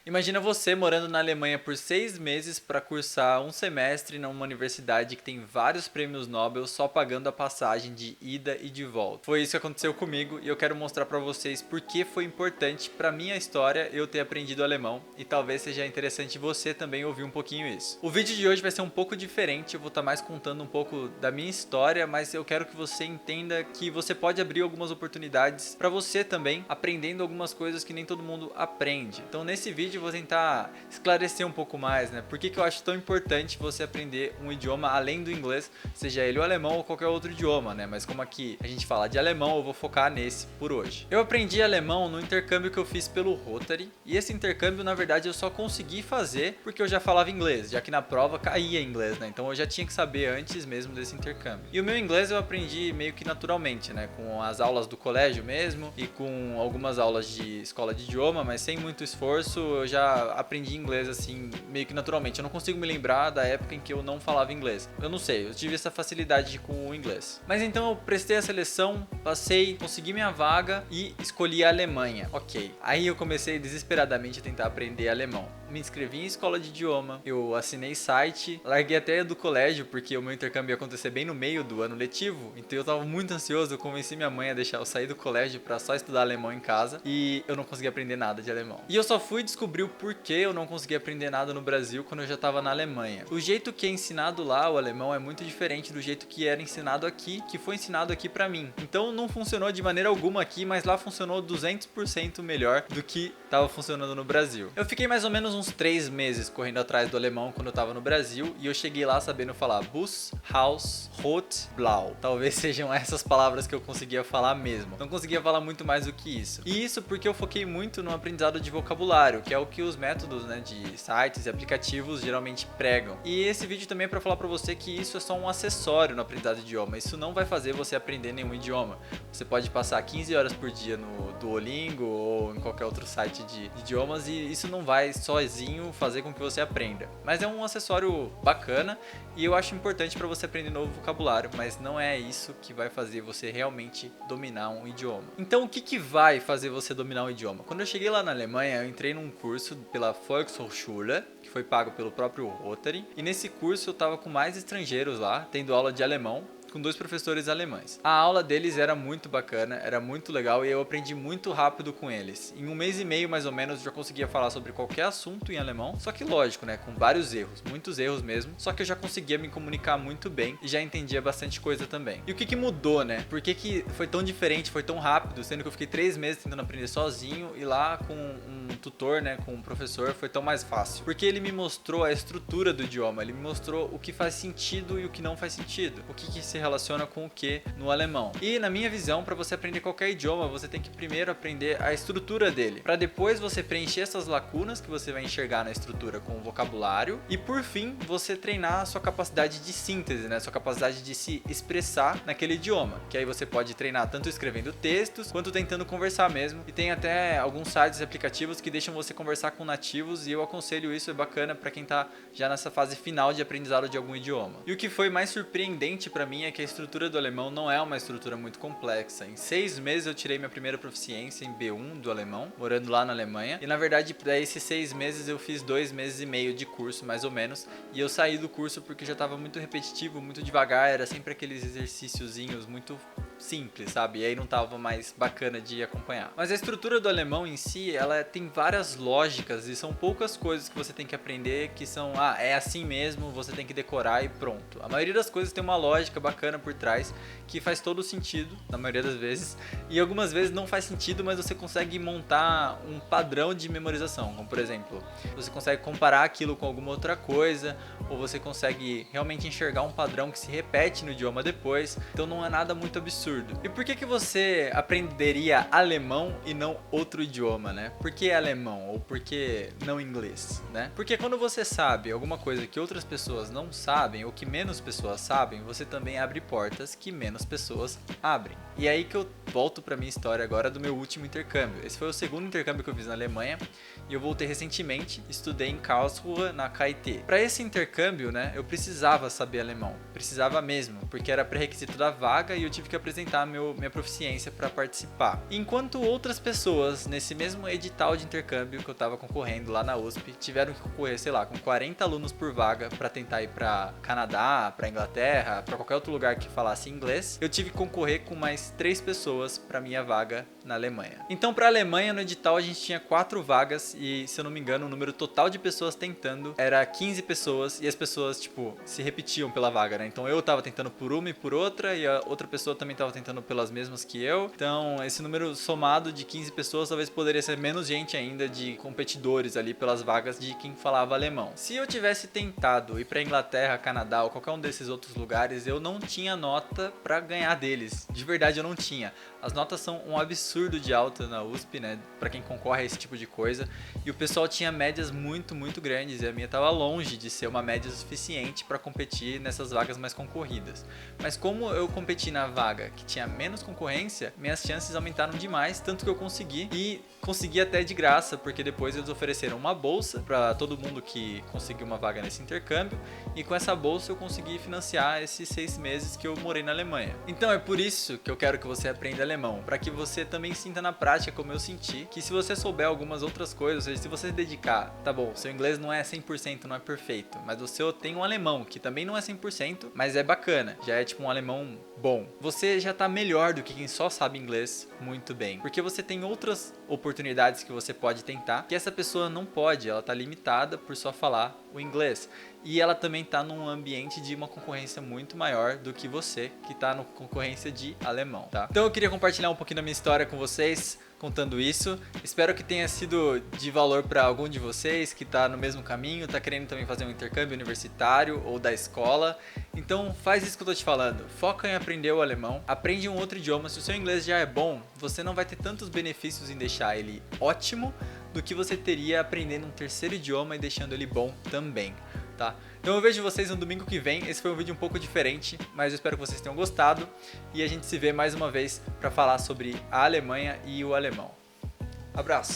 Imagina você morando na Alemanha por 6 meses para cursar um semestre numa universidade que tem vários prêmios Nobel só pagando a passagem de ida e de volta. Foi isso que aconteceu comigo e eu quero mostrar para vocês por que foi importante para minha história eu ter aprendido alemão e talvez seja interessante você também ouvir um pouquinho isso. O vídeo de hoje vai ser um pouco diferente, eu vou estar mais contando um pouco da minha história, mas eu quero que você entenda que você pode abrir algumas oportunidades para você também, aprendendo algumas coisas que nem todo mundo aprende. Então nesse vídeo eu vou tentar esclarecer um pouco mais, né? Por que eu acho tão importante você aprender um idioma além do inglês, seja ele o alemão ou qualquer outro idioma, né? Mas como aqui a gente fala de alemão, eu vou focar nesse por hoje. Eu aprendi alemão no intercâmbio que eu fiz pelo Rotary, e esse intercâmbio na verdade eu só consegui fazer porque eu já falava inglês, já que na prova caía inglês, né? Então eu já tinha que saber antes mesmo desse intercâmbio. E o meu inglês eu aprendi meio que naturalmente, né? Com as aulas do colégio mesmo e com algumas aulas de escola de idioma, mas sem muito esforço eu já aprendi inglês assim, meio que naturalmente. Eu não consigo me lembrar da época em que eu não falava inglês. Eu não sei, eu tive essa facilidade com o inglês. Mas então eu prestei a seleção, passei, consegui minha vaga e escolhi a Alemanha. Ok. Aí eu comecei desesperadamente a tentar aprender alemão. Me inscrevi em escola de idioma, eu assinei site, larguei até do colégio porque o meu intercâmbio ia acontecer bem no meio do ano letivo, então eu tava muito ansioso, eu convenci minha mãe a deixar eu sair do colégio pra só estudar alemão em casa e eu não consegui aprender nada de alemão. E eu só fui descobrir o porquê eu não consegui aprender nada no Brasil quando eu já tava na Alemanha. O jeito que é ensinado lá, o alemão, é muito diferente do jeito que era ensinado aqui, que foi ensinado aqui pra mim. Então não funcionou de maneira alguma aqui, mas lá funcionou 200% melhor do que tava funcionando no Brasil. Eu fiquei mais ou menos uns 3 meses correndo atrás do alemão quando eu tava no Brasil e eu cheguei lá sabendo falar Bus, Haus, Rot, Blau. Talvez sejam essas palavras que eu conseguia falar mesmo. Não conseguia falar muito mais do que isso. E isso porque eu foquei muito no aprendizado de vocabulário, que é o que os métodos, né, de sites e aplicativos geralmente pregam. E esse vídeo também é para falar para você que isso é só um acessório no aprendizado de idioma. Isso não vai fazer você aprender nenhum idioma. Você pode passar 15 horas por dia no Duolingo ou em qualquer outro site de idiomas e isso não vai sozinho fazer com que você aprenda. Mas é um acessório bacana e eu acho importante para você aprender novo vocabulário, mas não é isso que vai fazer você realmente dominar um idioma. Então o que vai fazer você dominar um idioma? Quando eu cheguei lá na Alemanha, eu entrei num curso pela Volkshochschule, que foi pago pelo próprio Rotary, e nesse curso eu tava com mais estrangeiros lá, tendo aula de alemão, com 2 professores alemães. A aula deles era muito bacana, era muito legal e eu aprendi muito rápido com eles. Em 1 mês e meio mais ou menos eu já conseguia falar sobre qualquer assunto em alemão, só que lógico, né, com vários erros, muitos erros mesmo, só que eu já conseguia me comunicar muito bem e já entendia bastante coisa também. E o que mudou, né? Por que foi tão diferente, foi tão rápido, sendo que eu fiquei 3 meses tentando aprender sozinho e lá com um tutor, né, com um professor, foi tão mais fácil? Porque ele me mostrou a estrutura do idioma, ele me mostrou o que faz sentido e o que não faz sentido, o que se relaciona com o que no alemão. E na minha visão, para você aprender qualquer idioma, você tem que primeiro aprender a estrutura dele, para depois você preencher essas lacunas que você vai enxergar na estrutura com o vocabulário e por fim você treinar a sua capacidade de síntese, né, sua capacidade de se expressar naquele idioma, que aí você pode treinar tanto escrevendo textos quanto tentando conversar mesmo. E tem até alguns sites e aplicativos que deixam você conversar com nativos e eu aconselho isso, é bacana para quem tá já nessa fase final de aprendizado de algum idioma. E o que foi mais surpreendente para mim é que a estrutura do alemão não é uma estrutura muito complexa. Em 6 meses eu tirei minha primeira proficiência em B1 do alemão, morando lá na Alemanha. E na verdade, para esses 6 meses eu fiz 2 meses e meio de curso, mais ou menos. E eu saí do curso porque já estava muito repetitivo, muito devagar. Era sempre aqueles exercíciozinhos muito simples, sabe? E aí não tava mais bacana de acompanhar. Mas a estrutura do alemão em si, ela tem várias lógicas e são poucas coisas que você tem que aprender que são, é assim mesmo, você tem que decorar e pronto. A maioria das coisas tem uma lógica bacana por trás que faz todo sentido, na maioria das vezes, e algumas vezes não faz sentido, mas você consegue montar um padrão de memorização, como por exemplo, você consegue comparar aquilo com alguma outra coisa, ou você consegue realmente enxergar um padrão que se repete no idioma depois, então não é nada muito absurdo. E por que você aprenderia alemão e não outro idioma, né? Por que alemão ou por que não inglês, né? Porque quando você sabe alguma coisa que outras pessoas não sabem ou que menos pessoas sabem, você também abre portas que menos pessoas abrem. E aí que eu volto pra minha história agora do meu último intercâmbio. Esse foi o segundo intercâmbio que eu fiz na Alemanha e eu voltei recentemente, estudei em Karlsruhe, na KIT. Para esse intercâmbio, né, eu precisava saber alemão, precisava mesmo, porque era pré-requisito da vaga e eu tive que apresentar apresentar minha proficiência para participar. Enquanto outras pessoas nesse mesmo edital de intercâmbio que eu estava concorrendo lá na USP tiveram que concorrer, sei lá, com 40 alunos por vaga para tentar ir para Canadá, para Inglaterra, para qualquer outro lugar que falasse inglês, eu tive que concorrer com mais 3 pessoas para minha vaga na Alemanha. Então, para a Alemanha, no edital a gente tinha 4 vagas e, se eu não me engano, o número total de pessoas tentando era 15 pessoas e as pessoas, tipo, se repetiam pela vaga, né? Então eu tava tentando por uma e por outra e a outra pessoa também tava tentando pelas mesmas que eu. Então, esse número somado de 15 pessoas talvez poderia ser menos gente ainda de competidores ali pelas vagas de quem falava alemão. Se eu tivesse tentado ir para Inglaterra, Canadá ou qualquer um desses outros lugares, eu não tinha nota para ganhar deles. De verdade, eu não tinha. As notas são um absurdo de alta na USP, né? Para quem concorre a esse tipo de coisa. E o pessoal tinha médias muito, muito grandes. E a minha tava longe de ser uma média suficiente para competir nessas vagas mais concorridas. Mas como eu competi na vaga que tinha menos concorrência, minhas chances aumentaram demais, tanto que eu consegui. E consegui até de graça, porque depois eles ofereceram uma bolsa para todo mundo que conseguiu uma vaga nesse intercâmbio. E com essa bolsa eu consegui financiar esses 6 meses que eu morei na Alemanha. Então é por isso que eu quero que você aprenda alemão, para que você também sinta na prática, como eu senti, que se você souber algumas outras coisas, ou seja, se você se dedicar, tá bom, seu inglês não é 100%, não é perfeito, mas você tem um alemão que também não é 100%, mas é bacana, já é tipo um alemão bom. Você já tá melhor do que quem só sabe inglês muito bem, porque você tem outras oportunidades que você pode tentar, que essa pessoa não pode, ela tá limitada por só falar o inglês. E ela também está num ambiente de uma concorrência muito maior do que você, que está na concorrência de alemão, tá? Então eu queria compartilhar um pouquinho da minha história com vocês, contando isso. Espero que tenha sido de valor para algum de vocês que está no mesmo caminho, está querendo também fazer um intercâmbio universitário ou da escola. Então faz isso que eu tô te falando, foca em aprender o alemão, aprende um outro idioma. Se o seu inglês já é bom, você não vai ter tantos benefícios em deixar ele ótimo do que você teria aprendendo um terceiro idioma e deixando ele bom também. Tá? Então eu vejo vocês no domingo que vem. Esse foi um vídeo um pouco diferente, mas eu espero que vocês tenham gostado. E a gente se vê mais uma vez para falar sobre a Alemanha e o alemão. Abraço!